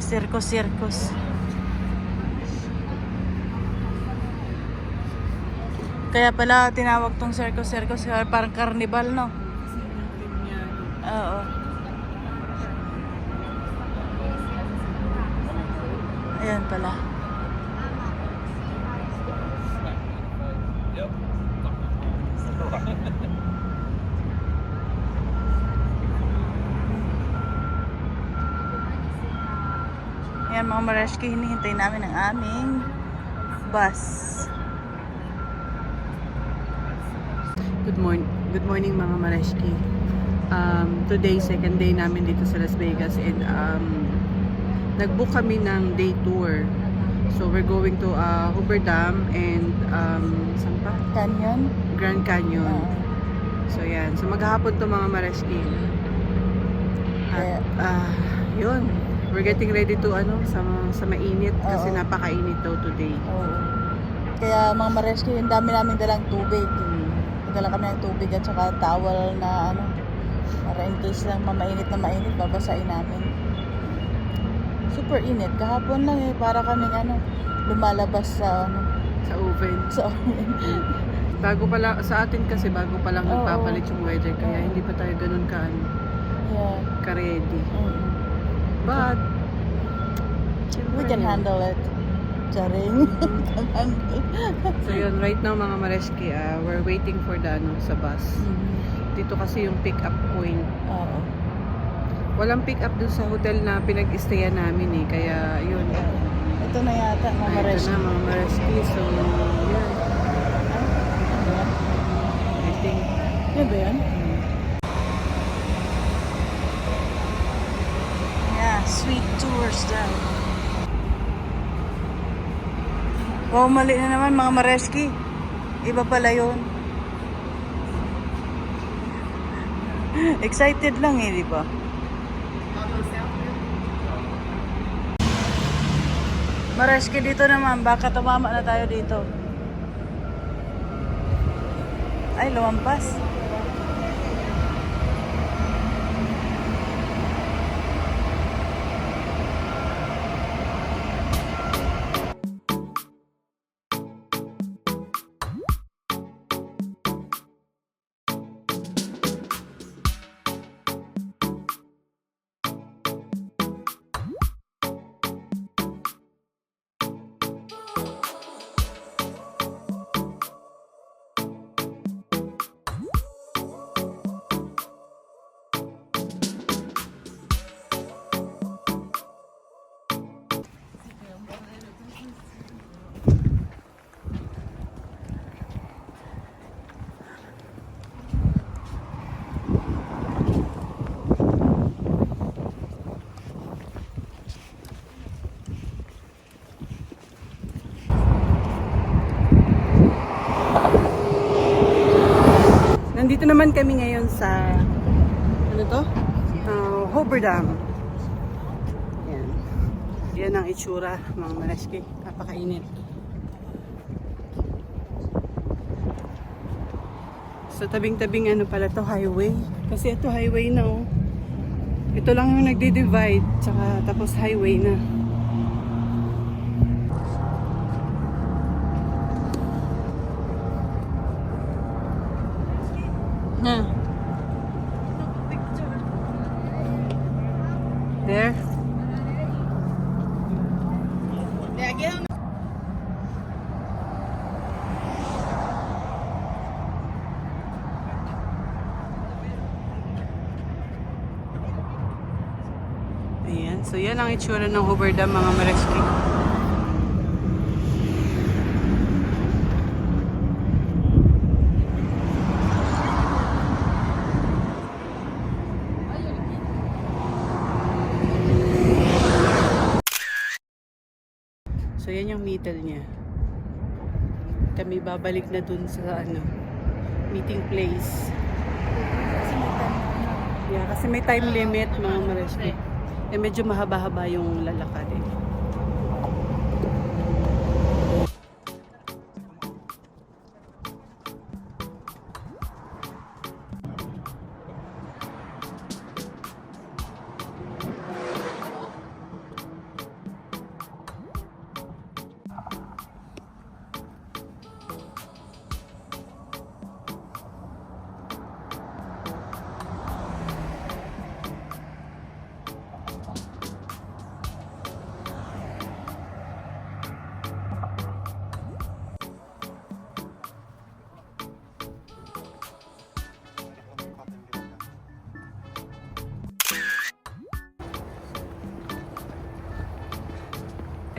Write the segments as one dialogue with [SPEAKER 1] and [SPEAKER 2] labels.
[SPEAKER 1] Circus. Kaya pala tinawag tong circus, parang carnival, no? Oo. Ayan pala. Ayan mga Mareski, hinihintay namin ang aming bus. Good morning mga Mareski. Today, second day namin dito sa Las Vegas, and nag-book kami ng day tour. So we're going to Hoover Dam and saan pa? Grand Canyon. So yan. So maghapon to mga Mareski. At yun. We're getting ready to sa mainit kasi napakainit daw today.
[SPEAKER 2] Kaya mga Mareski, yung dami namin dalang tubig. Dala kami ng tubig at saka towel na para in case lang mainit, babasain namin. Super init. Kahapon lang para kaming lumalabas sa
[SPEAKER 1] oven. Bago pa lang sa atin kasi bago pa lang nagpapalit yung weather, kaya hindi pa tayo ganun ka-ready. But
[SPEAKER 2] we can handle it. Charing.
[SPEAKER 1] So yun, right now mga Mareski, we're waiting for the sa bus. Dito kasi yung pick up point. Walang pick up dun sa hotel na pinag-stayan namin kaya yun.
[SPEAKER 2] Ito na yata mga Mareski.
[SPEAKER 1] Ito na mga Mareski. So yun. I think.
[SPEAKER 2] Yan ba yan?
[SPEAKER 1] Yeah, sweet tours daw. Wow, mali na naman mga Mareski. Iba pala yun. Excited lang di ba? Mareski, dito naman. Baka tumama na tayo dito. Ay, lumampas. Nandito naman kami ngayon sa Hoover Dam. Yan ang itsura mga Mareski. Napakainit. So tabing-tabing pala to, highway. Kasi ito highway na Ito lang yung nagdi-divide, tapos highway na. There. Ayan. So yan ang itsura ng Hoover Dam mga Mareski. So yan yung middle niya. Kami babalik na dun sa meeting place. Yeah, kasi may time limit mga Mareski. Medyo mahaba-haba yung lalakad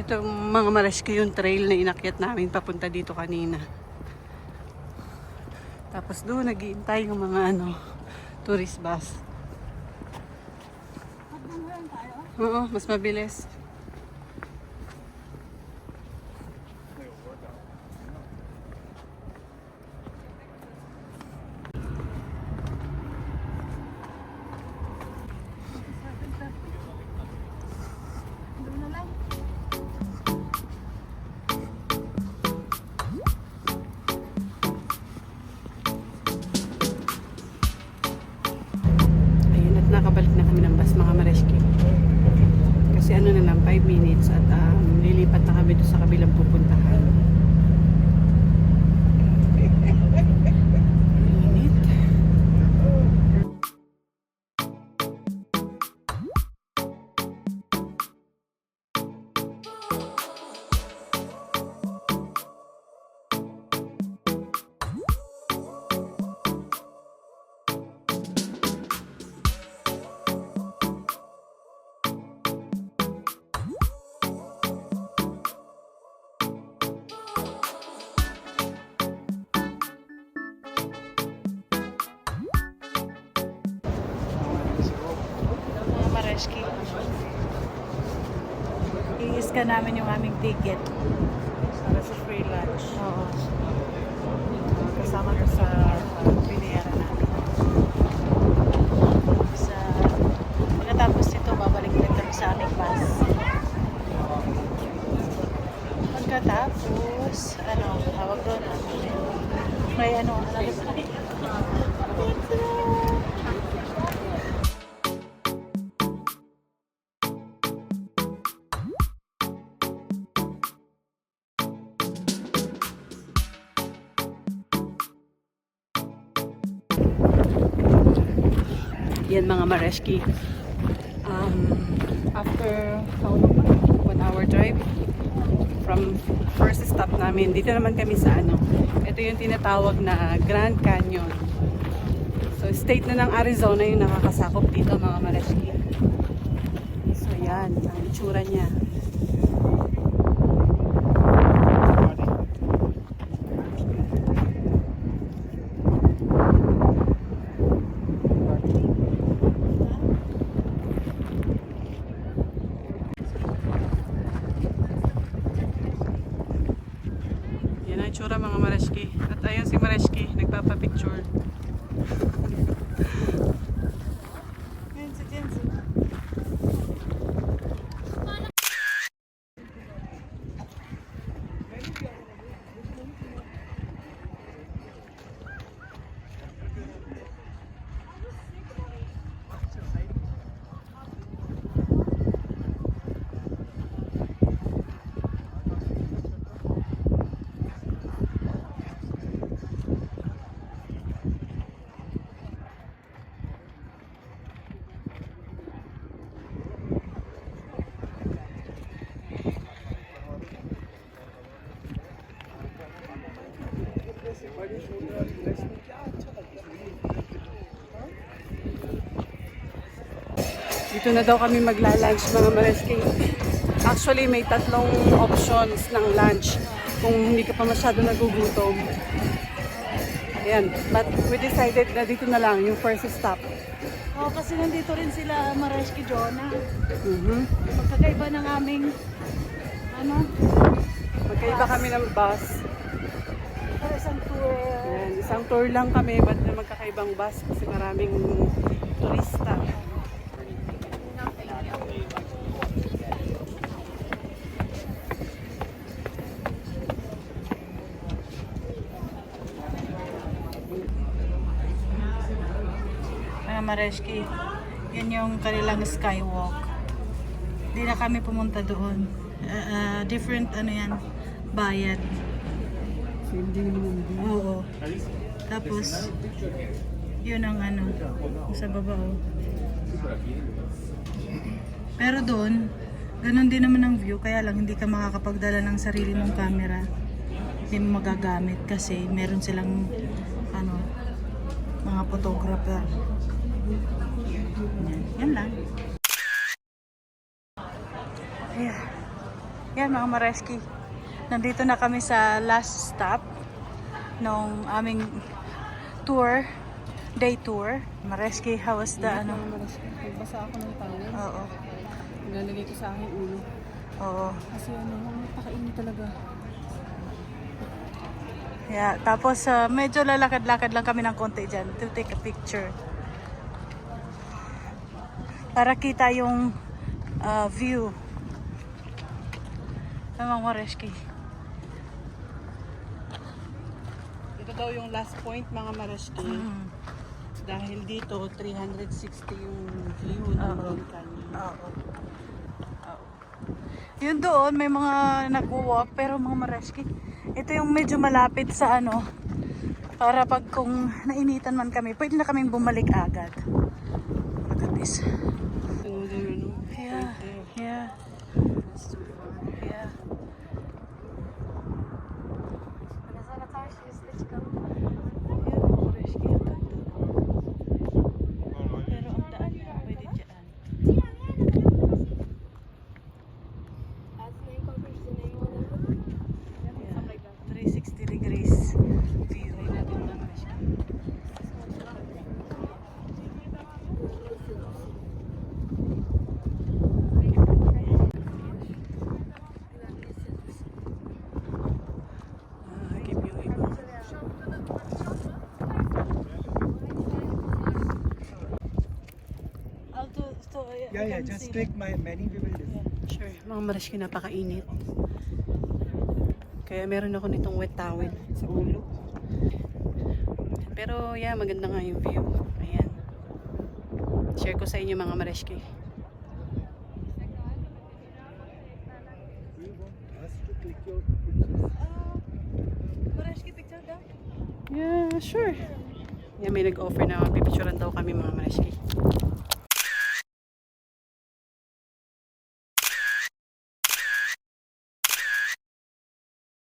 [SPEAKER 1] Ito mga mareski yung trail na inakyat namin papunta dito kanina. Tapos doon nag-iintay yung mga tourist bus. Oo, mas mabilis. Nakabalik na kami ng bus mga mareski. Kasi na lang 5 minutes at lilipat na kami doon sa kabilang pupuntahan. Init.
[SPEAKER 2] Mga mareski. I-scan namin yung aming ticket.
[SPEAKER 1] Para sa free lunch.
[SPEAKER 2] Oo. Kasama ko sa binayaran namin. Pagkatapos nito, babalik ulit kami sa aming bus. Pagkatapos, tawag doon, may
[SPEAKER 1] Yan mga mareski. After how long? 1 hour drive from first stop namin. Dito naman kami sa ito yung tinatawag na Grand Canyon. So state na ng Arizona yung nakakasakop dito mga mareski. So yan, ang itsura niya. Yan ang itsura mga mareski. At ayun si Mareski, nagpapapicture.
[SPEAKER 2] Yan si Jensen.
[SPEAKER 1] Dito na daw kami magla-lunch mga mareski. Actually, may 3 options ng lunch kung hindi ka pa masyado nagugutom. Ayan. But we decided na dito na lang yung first stop.
[SPEAKER 2] Oo, kasi nandito rin sila Mareski Jonah.
[SPEAKER 1] Mhm.
[SPEAKER 2] Magkakaiba ng aming
[SPEAKER 1] Magkaiba kami ng bus.
[SPEAKER 2] para isang tour.
[SPEAKER 1] Ayan. Isang tour lang kami, but na magkakaibang bus kasi maraming turista.
[SPEAKER 2] Mga Mareski, yun yung kanilang skywalk. Hindi na kami pumunta doon. Different bayad. Oo. Tapos, yun ang sa baba. Pero doon, ganun din naman ang view, kaya lang hindi ka makakapagdala ng sarili mong camera. Hindi mo magagamit kasi meron silang mga photographer. Yan lang. Yan mga mareski. Nandito na kami sa last stop nung aming tour, day tour. Mareski, how was the ano?
[SPEAKER 1] Nagbasa ako ng tawel.
[SPEAKER 2] Oo.
[SPEAKER 1] Nalagay ko sa aking ulo.
[SPEAKER 2] Oo.
[SPEAKER 1] Kasi napakainit talaga.
[SPEAKER 2] Yeah, tapos medyo lalakad-lakad lang kami ng konti dyan to take a picture. Para kita yung view. Mga mareski.
[SPEAKER 1] Ito daw yung last point mga mareski. Dahil dito 360 yung view ng Grand Canyon.
[SPEAKER 2] Oo. Yun doon, may mga nag-walk, pero mga mareski. Ito yung medyo malapit sa ano, para pag kung nainitan man kami, pwede na kaming bumalik agad. Look at this. Yeah, yeah. Yeah. Pero ang daan niya, pwede dyan. 360 degrees view.
[SPEAKER 3] Yeah, just click my menu, we will do.
[SPEAKER 1] Sure, mga mareski napakainit. Kaya meron ako nitong wet towel sa ulo. Pero yeah, maganda nga yung view. Ayan. Share ko sa inyo mga mareski.
[SPEAKER 3] We want us to click your pictures.
[SPEAKER 2] Mareski picture daw?
[SPEAKER 1] Yeah, sure. Yeah, may nag-offer na pipicturean daw kami mga mareski.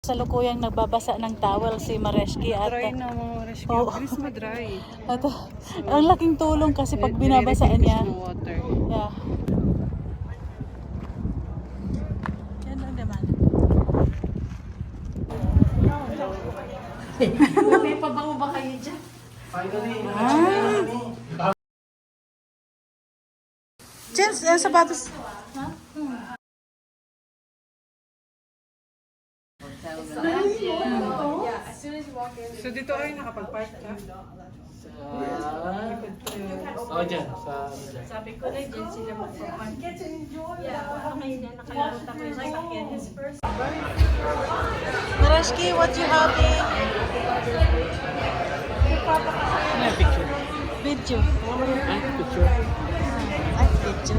[SPEAKER 2] Sa lukuyang nagbabasa ng towel si Mareski at
[SPEAKER 1] Dry na mga mareski.
[SPEAKER 2] Oo.
[SPEAKER 1] Bilis ma-dry.
[SPEAKER 2] at ang laking tulong kasi pag binabasaan niya.
[SPEAKER 1] Ng water.
[SPEAKER 2] Yeah. Yan lang naman.
[SPEAKER 1] May pabango ba kayo dyan?
[SPEAKER 2] Chels, sapatos.
[SPEAKER 1] So dito ay nakapag-park ka?
[SPEAKER 4] Oh, dyan.
[SPEAKER 5] Sabi ko na dyan sila magpapark. Yeah, ngayon na nakalimutan ko yung sasakyan. His first
[SPEAKER 2] Mareski, what you having?
[SPEAKER 4] Picture.
[SPEAKER 2] Video.
[SPEAKER 4] Picture.
[SPEAKER 2] Ay, video.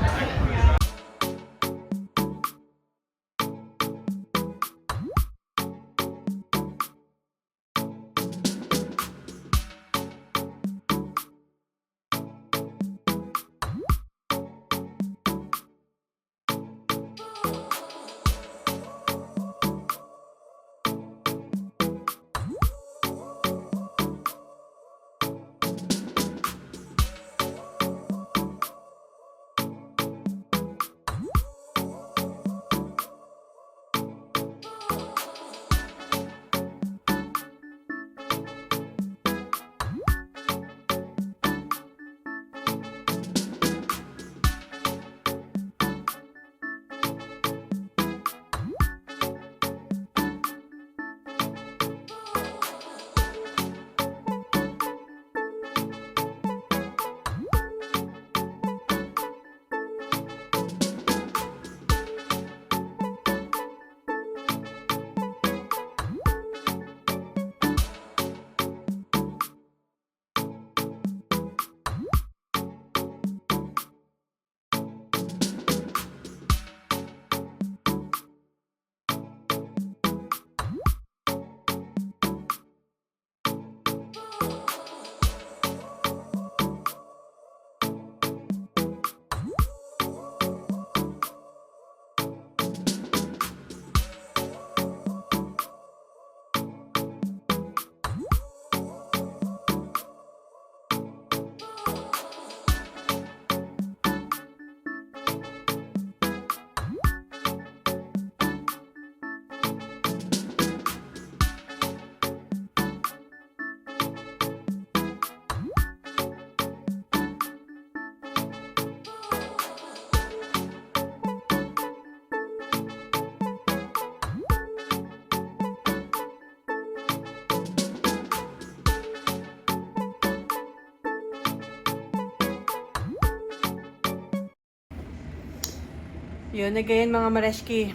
[SPEAKER 1] Yun, nagayon mga Mareshki.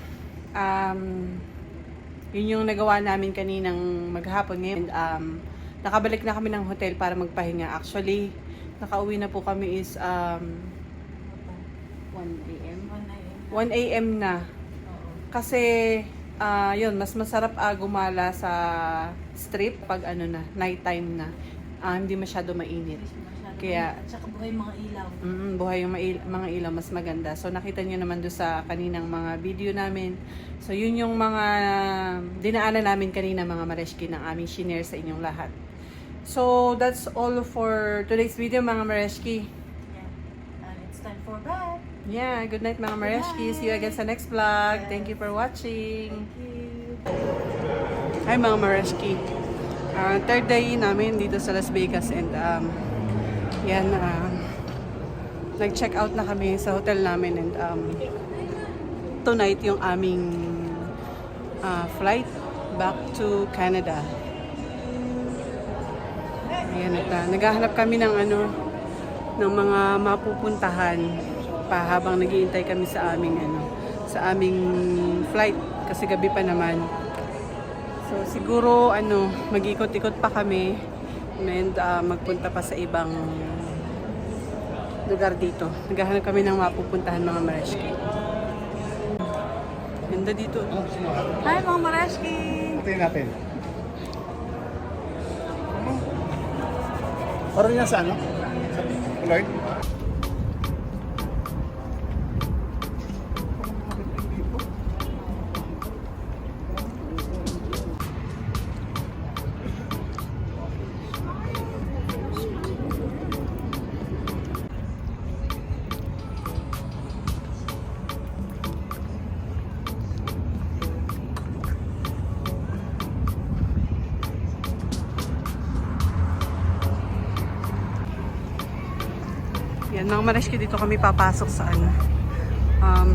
[SPEAKER 1] Yun yung nagawa namin kaninang maghapon ngayon. Nakabalik na kami ng hotel para magpahinga. Actually, nakauwi na po kami is 1 a.m. 1 a.m. na. Kasi, yun, mas masarap gumala sa strip pag nighttime na. Hindi masyado mainit. Kaya,
[SPEAKER 2] At saka buhay mga ilaw.
[SPEAKER 1] buhay yung mga ilaw, mas maganda. So, nakita nyo naman doon sa kaninang mga video namin. So, yun yung mga dinaanan namin kanina mga Mareshki ng aming shinare sa inyong lahat. So, that's all for today's video mga Mareshki.
[SPEAKER 2] Yeah. And it's time for bed.
[SPEAKER 1] Yeah, good night mga Mareshki. See you again sa next vlog. Thank you for watching. Hi mga Mareshki. Third day namin dito sa Las Vegas and yan, nag-check out na kami sa hotel namin and tonight yung aming flight back to Canada. Ayan, at naghahanap kami ng ng mga mapupuntahan pa habang naghihintay kami sa aming flight kasi gabi pa naman. So siguro mag-ikot-ikot pa kami and magpunta pa sa ibang lugar dito. Naghahanap kami ng mapupuntahan mga Mareshki. Ganda dito. Hi mga Mareshki!
[SPEAKER 3] Ito natin. Parang yan sa Lloyd?
[SPEAKER 1] Yan mga Mareshki, dito kami papasok sa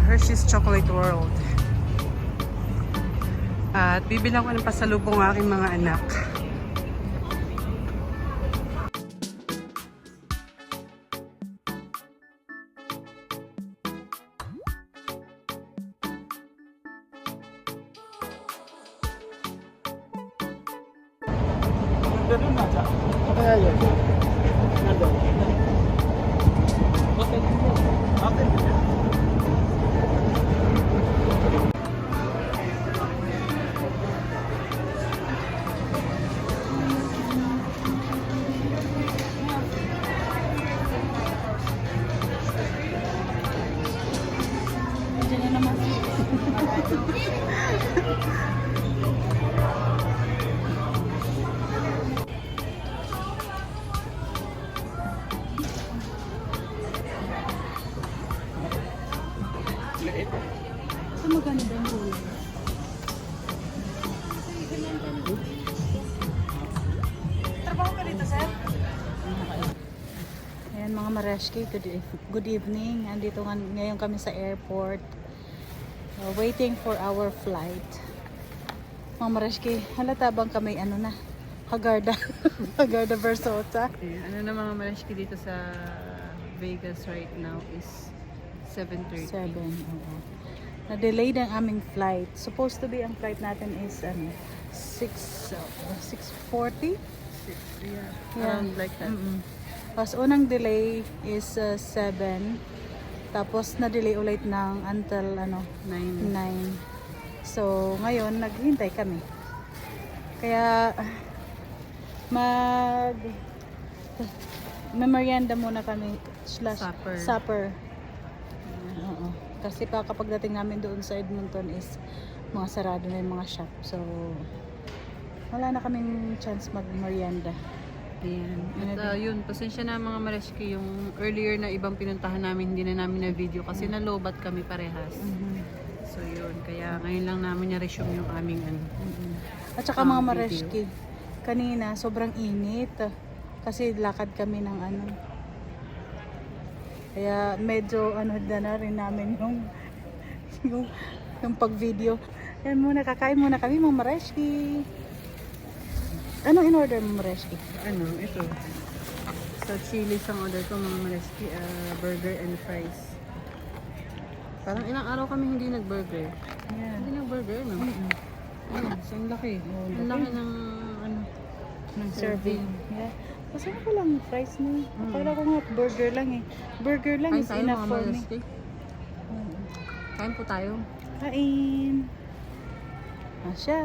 [SPEAKER 1] Hershey's Chocolate World. At bibilang ko ng pasalubong ang aking mga anak.
[SPEAKER 3] Kaya yun.
[SPEAKER 4] Okay.
[SPEAKER 2] Diyan na naman. Ito maganda yung kulay. Trabaho ka dito, sir? Ayan mga Mareshki, good evening. Andito ngayon kami sa airport. Waiting for our flight. Mga Mareshki, halata bang kami Hagarda. Hagarda Versota.
[SPEAKER 1] Na mga Mareshki dito sa Vegas right now is 7:30.
[SPEAKER 2] 7, oo. Na-delay ang aming flight. Supposed to be ang flight natin is 6:40?
[SPEAKER 1] Yeah,
[SPEAKER 2] Yeah.
[SPEAKER 1] around like that.
[SPEAKER 2] Tapos unang delay is 7. Tapos na-delay ulit ng until 9. So ngayon naghintay kami. Kaya merienda muna kami / supper. Oo. Kasi kapag dating namin doon sa Edmonton is mga sarado na yung mga shop. So wala na kaming chance mag-merienda.
[SPEAKER 1] Ayan. At yun, pasensya na mga Mareshki, yung earlier na ibang pinuntahan namin, hindi na namin na video kasi nalobat kami parehas. So yun, kaya ngayon lang namin na-resume yung aming
[SPEAKER 2] At saka mga
[SPEAKER 1] video.
[SPEAKER 2] Mareshki, kanina sobrang init kasi lakad kami ng kaya medyo na rin namin yung pag-video. Yan muna, kakain muna kami mga Mareshki. Anong in-order mo Mareshki?
[SPEAKER 1] Ito. Sa Chili's ang order ko mga Mareshki, burger and fries. Parang ilang araw kami hindi nag-burger.
[SPEAKER 2] Yeah.
[SPEAKER 1] Hindi nag-burger, no? Ayun, so ang laki.
[SPEAKER 2] Oo,
[SPEAKER 1] Ang laki ng, ano,
[SPEAKER 2] ng serving. Yeah. Kasi ako lang fries na. Akala ko nga burger lang eh. Burger lang
[SPEAKER 1] Kain
[SPEAKER 2] is
[SPEAKER 1] tayo
[SPEAKER 2] enough
[SPEAKER 1] mga
[SPEAKER 2] for me.
[SPEAKER 1] malastik. Kain po tayo.
[SPEAKER 2] Kain. Asya.